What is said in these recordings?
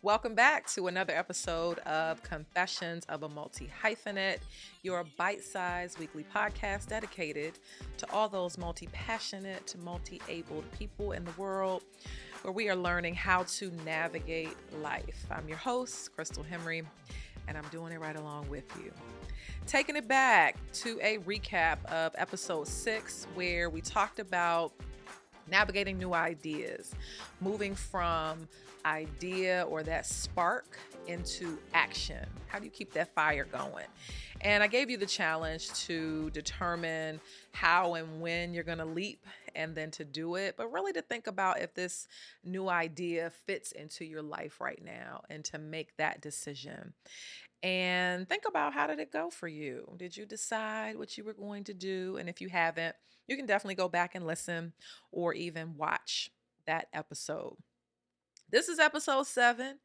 Welcome back to another episode of Confessions of a Multi-Hyphenate, your bite-sized weekly podcast dedicated to all those multi-passionate, multi-abled people in the world where we are learning how to navigate life. I'm your host, Crystal Henry, and I'm doing it right along with you. Taking it back to a recap of episode 6, where we talked about navigating new ideas, moving from idea or that spark into action. How do you keep that fire going? And I gave you the challenge to determine how and when you're going to leap and then to do it, but really to think about if this new idea fits into your life right now and to make that decision. And think about, how did it go for you? Did you decide what you were going to do? And if you haven't, you can definitely go back and listen or even watch that episode. This is episode 7,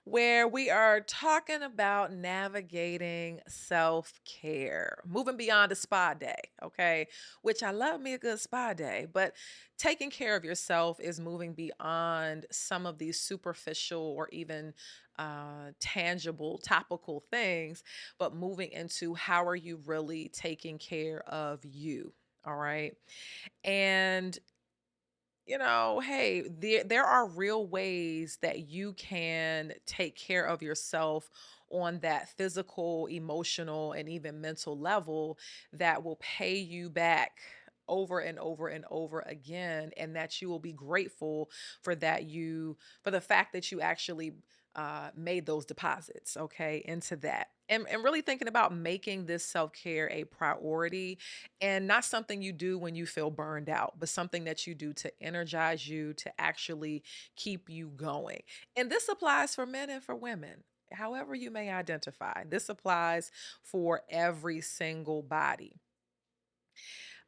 where we are talking about navigating self-care, moving beyond a spa day, okay? Which I love me a good spa day, but taking care of yourself is moving beyond some of these superficial or even tangible, topical things, but moving into how are you really taking care of you, all right? And hey, there are real ways that you can take care of yourself on that physical, emotional, and even mental level that will pay you back over and over and over again, and that you will be grateful for for the fact that you actually made those deposits, okay, into that. And really thinking about making this self-care a priority and not something you do when you feel burned out, but something that you do to energize you, to actually keep you going. And this applies for men and for women, however you may identify. This applies for every single body.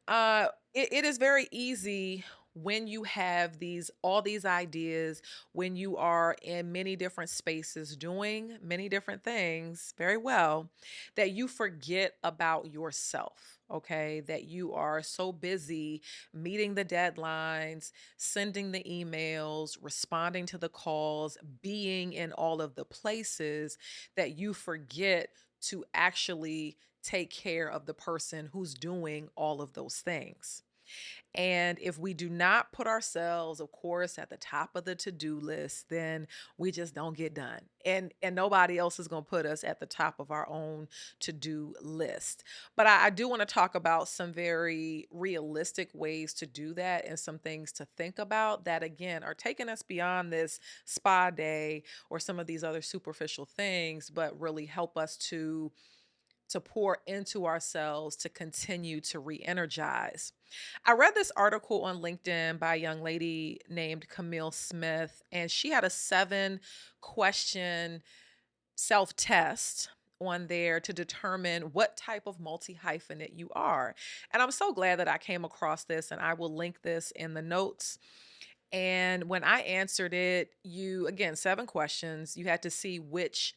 It is very easy when you have all these ideas, when you are in many different spaces doing many different things very well, that you forget about yourself. Okay, that you are so busy meeting the deadlines, sending the emails, responding to the calls, being in all of the places, that you forget to actually take care of the person who's doing all of those things. And if we do not put ourselves, of course, at the top of the to-do list, then we just don't get done. And nobody else is going to put us at the top of our own to-do list. But I do want to talk about some very realistic ways to do that and some things to think about that, again, are taking us beyond this spa day or some of these other superficial things, but really help us to pour into ourselves to continue to re-energize. I read this article on LinkedIn by a young lady named Camille Smith, and she had a 7-question self-test on there to determine what type of multi-hyphenate you are. And I'm so glad that I came across this, and I will link this in the notes. And when I answered it, again, 7 questions, you had to see which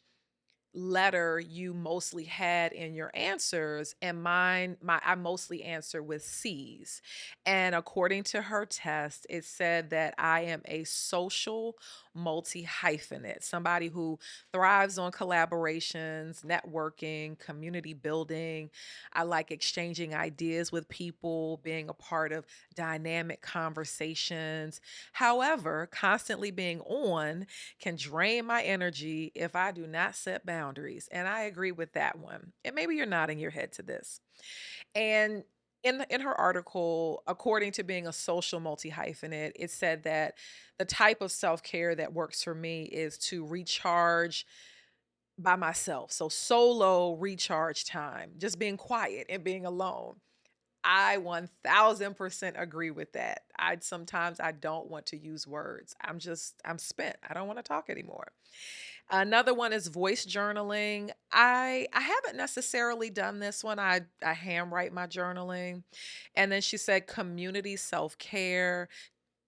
letter you mostly had in your answers, and I mostly answer with C's. And according to her test, it said that I am a social multi-hyphenate, somebody who thrives on collaborations, networking, community building. I like exchanging ideas with people, being a part of dynamic conversations. However, constantly being on can drain my energy if I do not set boundaries. And I agree with that one. And maybe you're nodding your head to this. And in her article, according to being a social multi-hyphenate, it said that the type of self-care that works for me is to recharge by myself. So solo recharge time, just being quiet and being alone. I 1000% agree with that. I don't want to use words. I'm spent. I don't want to talk anymore. Another one is voice journaling. I haven't necessarily done this one. I handwrite my journaling. And then she said community self-care,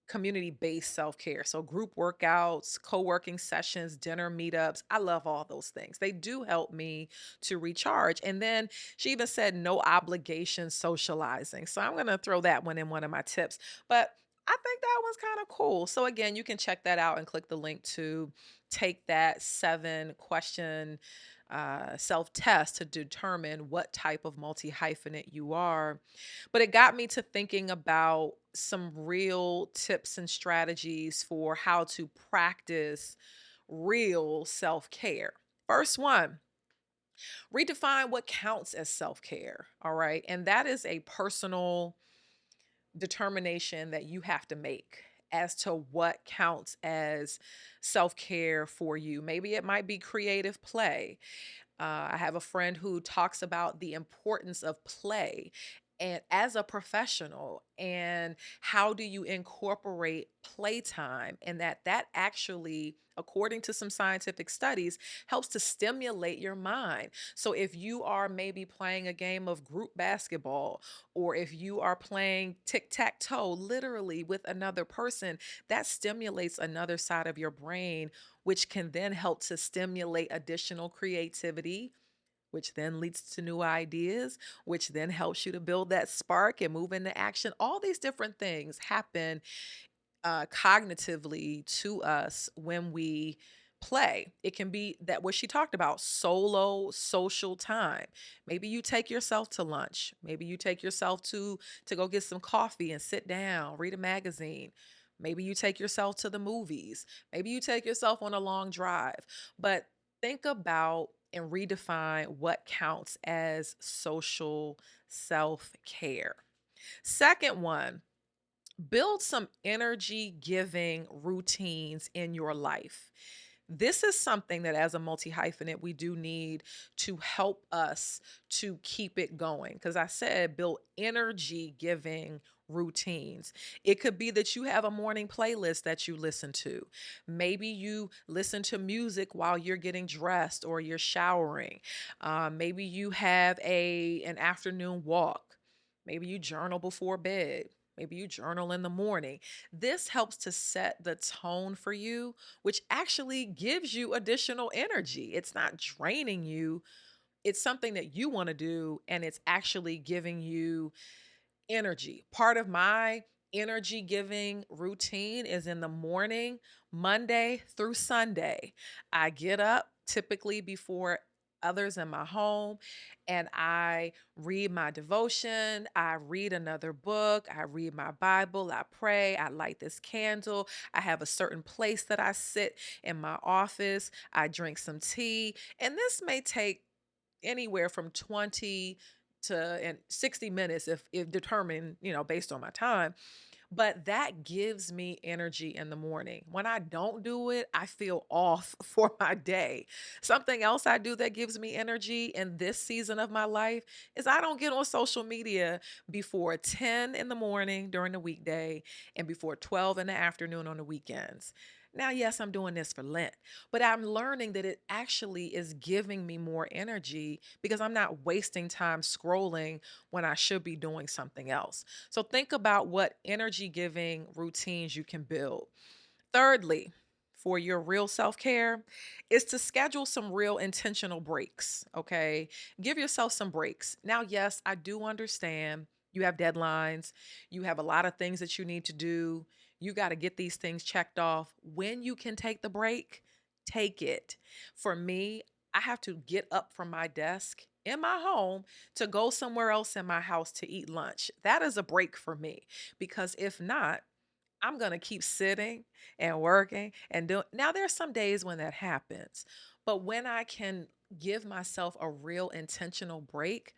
community-based self-care. So group workouts, co-working sessions, dinner meetups. I love all those things. They do help me to recharge. And then she even said no obligation socializing. So I'm going to throw that one in one of my tips. But I think that was kind of cool. So again, you can check that out and click the link to take that 7 question self test to determine what type of multi hyphenate you are. But it got me to thinking about some real tips and strategies for how to practice real self care. First one, redefine what counts as self care. All right. And that is a personal determination that you have to make as to what counts as self care for you. Maybe it might be creative play. I have a friend who talks about the importance of play and as a professional, and how do you incorporate playtime, and that actually, according to some scientific studies, helps to stimulate your mind. So if you are maybe playing a game of group basketball, or if you are playing tic-tac-toe literally with another person, that stimulates another side of your brain, which can then help to stimulate additional creativity, which then leads to new ideas, which then helps you to build that spark and move into action. All these different things happen cognitively to us when we play. It can be that what she talked about, solo social time. Maybe you take yourself to lunch. Maybe you take yourself to go get some coffee and sit down, read a magazine. Maybe you take yourself to the movies. Maybe you take yourself on a long drive. But think about and redefine what counts as social self-care. Second one, build some energy giving routines in your life. This is something that, as a multi hyphenate, we do need to help us to keep it going. Because I said, build energy giving routines. It could be that you have a morning playlist that you listen to. Maybe you listen to music while you're getting dressed or you're showering. Maybe you have an afternoon walk. Maybe you journal before bed. Maybe you journal in the morning. This helps to set the tone for you, which actually gives you additional energy. It's not draining you. It's something that you want to do, and it's actually giving you energy. Part of my energy giving routine is in the morning, Monday through Sunday. I get up typically before others in my home, and I read my devotion. I read another book. I read my Bible. I pray. I light this candle. I have a certain place that I sit in my office. I drink some tea. And this may take anywhere from 20 to and 60 minutes if determined, based on my time. But that gives me energy in the morning. When I don't do it, I feel off for my day. Something else I do that gives me energy in this season of my life is I don't get on social media before 10 in the morning during the weekday and before 12 in the afternoon on the weekends. Now, yes, I'm doing this for Lent, but I'm learning that it actually is giving me more energy because I'm not wasting time scrolling when I should be doing something else. So think about what energy giving routines you can build. Thirdly, for your real self care, is to schedule some real intentional breaks. Okay. Give yourself some breaks. Now, yes, I do understand you have deadlines, you have a lot of things that you need to do. You got to get these things checked off. When you can take the break, take it. For me, I have to get up from my desk in my home to go somewhere else in my house to eat lunch. That is a break for me because if not, I'm going to keep sitting and working and doing. Now, there's some days when that happens, but when I can give myself a real intentional break,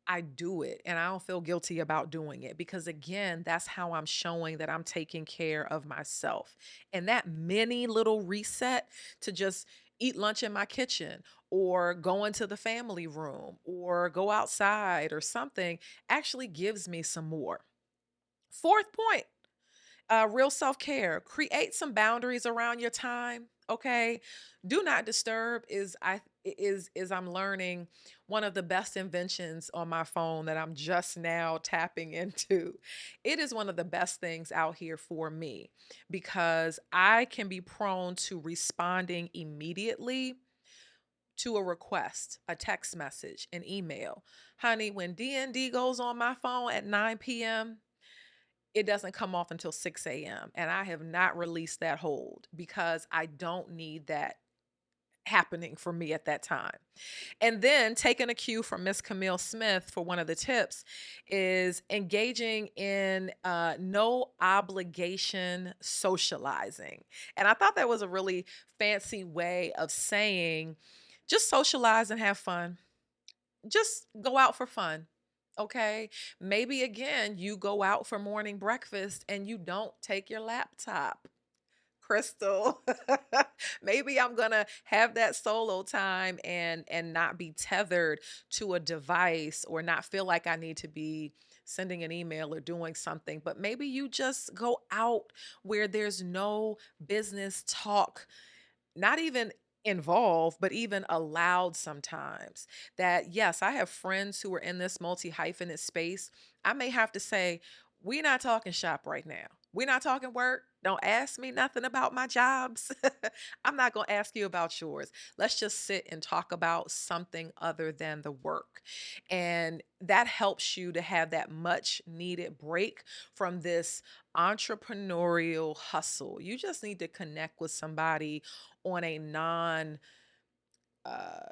I do it and I don't feel guilty about doing it because, again, that's how I'm showing that I'm taking care of myself. And that mini little reset to just eat lunch in my kitchen or go into the family room or go outside or something actually gives me some more. Fourth point, real self-care. Create some boundaries around your time. Okay. Do not disturb is I'm learning one of the best inventions on my phone that I'm just now tapping into. It is one of the best things out here for me because I can be prone to responding immediately to a request, a text message, an email. Honey, when D&D goes on my phone at 9 p.m., it doesn't come off until 6 a.m. And I have not released that hold because I don't need that happening for me at that time. And then taking a cue from Miss Camille Smith for one of the tips is engaging in no obligation socializing. And I thought that was a really fancy way of saying just socialize and have fun. Just go out for fun. Okay. Maybe again, you go out for morning breakfast and you don't take your laptop. Crystal. Maybe I'm gonna have that solo time and not be tethered to a device or not feel like I need to be sending an email or doing something. But maybe you just go out where there's no business talk, not even involved, but even allowed sometimes. That, yes, I have friends who are in this multi hyphenate space. I may have to say, we're not talking shop right now. We're not talking work. Don't ask me nothing about my jobs. I'm not going to ask you about yours. Let's just sit and talk about something other than the work. And that helps you to have that much needed break from this entrepreneurial hustle. You just need to connect with somebody on a non uh,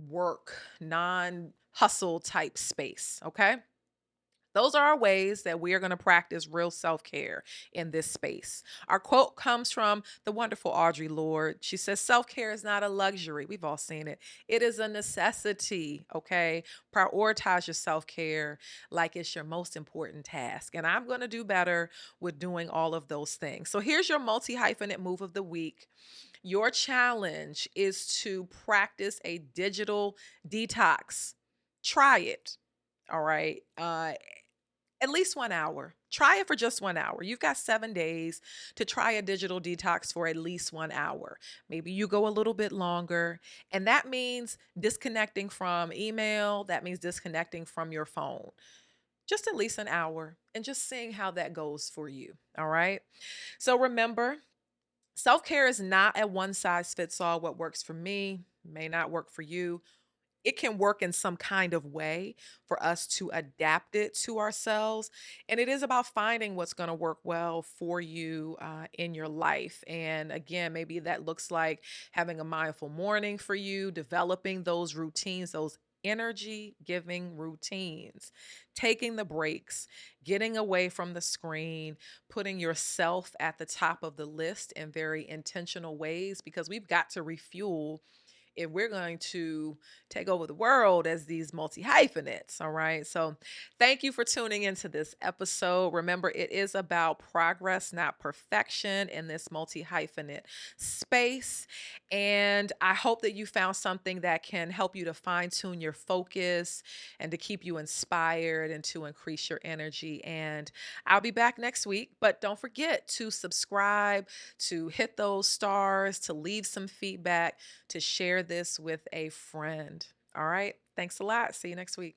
work, non hustle type space. Okay. Those are our ways that we are going to practice real self care in this space. Our quote comes from the wonderful Audre Lorde. She says, self care is not a luxury. We've all seen it. It is a necessity. Okay. Prioritize your self care like it's your most important task. And I'm going to do better with doing all of those things. So here's your multi hyphenate move of the week. Your challenge is to practice a digital detox. Try it. All right. At least 1 hour. Try it for just 1 hour. You've got 7 days to try a digital detox for at least 1 hour. Maybe you go a little bit longer. And that means disconnecting from email. That means disconnecting from your phone. Just at least an hour and just seeing how that goes for you. All right. So remember, self care is not a one size fits all. What works for me may not work for you. It can work in some kind of way for us to adapt it to ourselves. And it is about finding what's going to work well for you in your life. And again, maybe that looks like having a mindful morning for you, developing those routines, those energy giving routines, taking the breaks, getting away from the screen, putting yourself at the top of the list in very intentional ways because we've got to refuel if we're going to take over the world as these multi hyphenates. All right. So thank you for tuning into this episode. Remember, it is about progress, not perfection in this multi hyphenate space. And I hope that you found something that can help you to fine tune your focus and to keep you inspired and to increase your energy. And I'll be back next week, but don't forget to subscribe, to hit those stars, to leave some feedback, to share this with a friend. All right. Thanks a lot. See you next week.